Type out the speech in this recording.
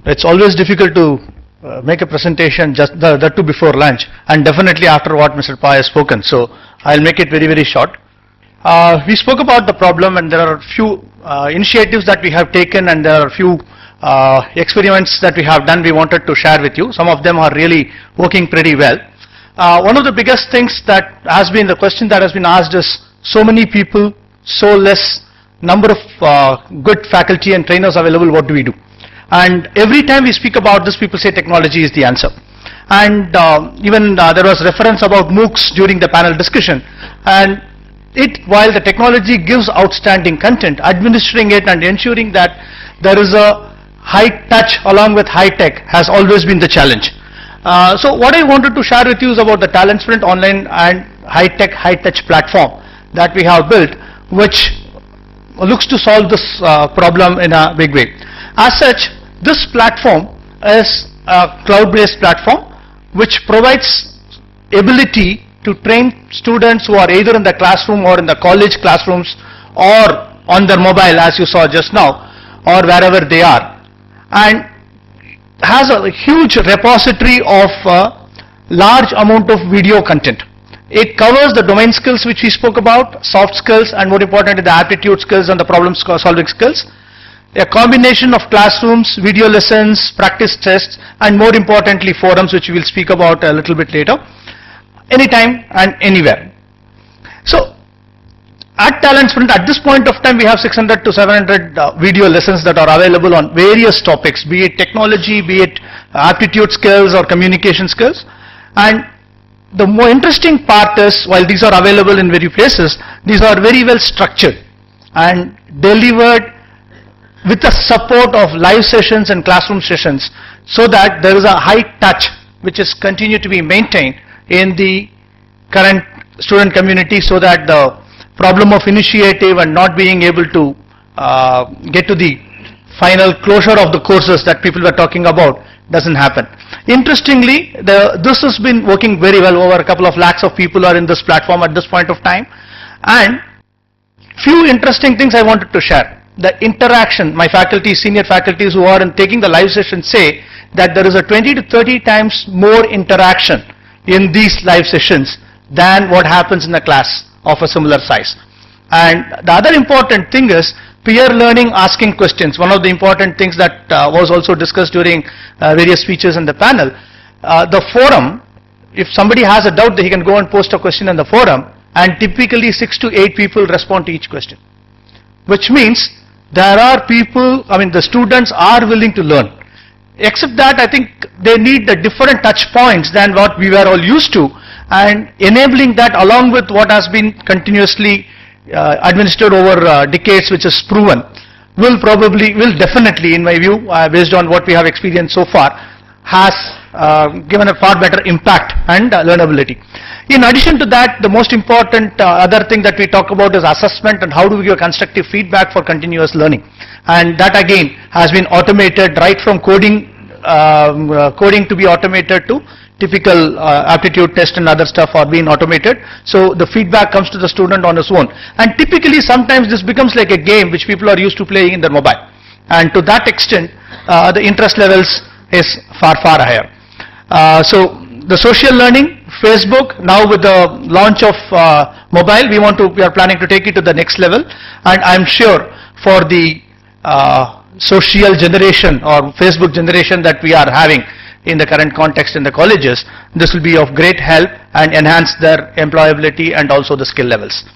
It's always difficult to make a presentation just that too before lunch, and definitely after what Mr. Pai has spoken. So I'll make it very, very short. We spoke about the problem, and there are a few initiatives that we have taken, and there are a few experiments that we have done we wanted to share with you. Some of them are really working pretty well. One of the biggest things that has been the question that has been asked is, so many people, so less number of good faculty and trainers available, what do we do? And every time we speak about this, people say technology is the answer. And even there was reference about MOOCs during the panel discussion. And while the technology gives outstanding content, administering it and ensuring that there is a high touch along with high tech has always been the challenge. So what I wanted to share with you is about the Talent Sprint online and high tech, high touch platform that we have built, which looks to solve this problem in a big way. As such, this platform is a cloud-based platform which provides ability to train students who are either in the classroom or in the college classrooms or on their mobile, as you saw just now, or wherever they are, and has a huge repository of large amount of video content. It covers the domain skills which we spoke about, soft skills, and more importantly the aptitude skills and the problem solving skills. A combination of classrooms, video lessons, practice tests, and more importantly forums, which we will speak about a little bit later, anytime and anywhere. So at Talent Sprint, at this point of time, we have 600 to 700 video lessons that are available on various topics, be it technology, be it aptitude skills or communication skills. And the more interesting part is, while these are available in various places, these are very well structured and delivered with the support of live sessions and classroom sessions, so that there is a high touch which is continued to be maintained in the current student community, so that the problem of initiative and not being able to get to the final closure of the courses that people were talking about doesn't happen. Interestingly, this has been working very well. Over a couple of lakhs of people are in this platform at this point of time. And few interesting things I wanted to share. The interaction, my faculty, senior faculties who are taking the live session say that there is a 20 to 30 times more interaction in these live sessions than what happens in a class of a similar size. And the other important thing is peer learning, asking questions. One of the important things that was also discussed during various speeches in the panel. The forum, if somebody has a doubt, he can go and post a question in the forum, and typically 6 to 8 people respond to each question. Which means there are people, the students are willing to learn. Except that I think they need the different touch points than what we were all used to, and enabling that along with what has been continuously administered over decades, which is proven, will definitely, in my view, based on what we have experienced so far, has given a far better impact and learnability. In addition to that, the most important other thing that we talk about is assessment and how do we give constructive feedback for continuous learning. And that again has been automated right from coding to be automated to typical aptitude test and other stuff are being automated. So the feedback comes to the student on his own. And typically sometimes this becomes like a game which people are used to playing in their mobile. And to that extent, the interest levels is far, far higher. So the social learning, Facebook, now with the launch of mobile, we are planning to take it to the next level. And I'm sure for the social generation or Facebook generation that we are having in the current context in the colleges, this will be of great help and enhance their employability and also the skill levels.